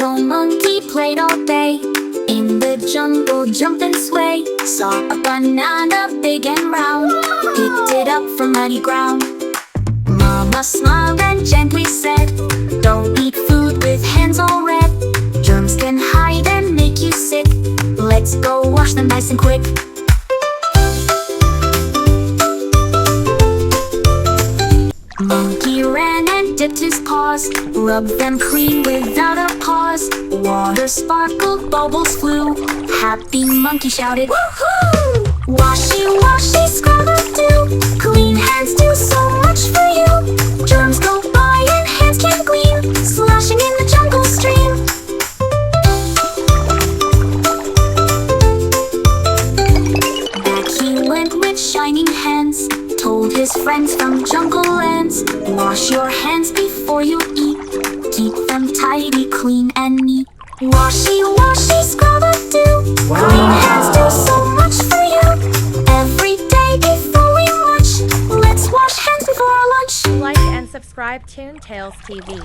Little monkey played all day in the jungle, jumped and sway. Saw a banana big and round, picked it up from muddy ground. Mama smiled and gently said, don't eat food with hands all red. Germs can hide and make you sick. Let's go wash them nice and quick. Monkey ran and dipped his paws, rubbed them clean without a pause. Water sparkled, bubbles flew. Happy monkey shouted, woohoo! Washy, washy, scrub-a-doo. Clean hands do so much for you. Germs go by and hands can't gleam, splashing in the jungle stream. Back he went with shining hands, told his friends from jungle lands, wash your hands before you eat. Keep them tidy, clean and neat. Washy, washy, scrub-a-doo. Clean hands do so much for you. Every day before we lunch, let's wash hands before our lunch. Like and subscribe Tunes&Tales TV.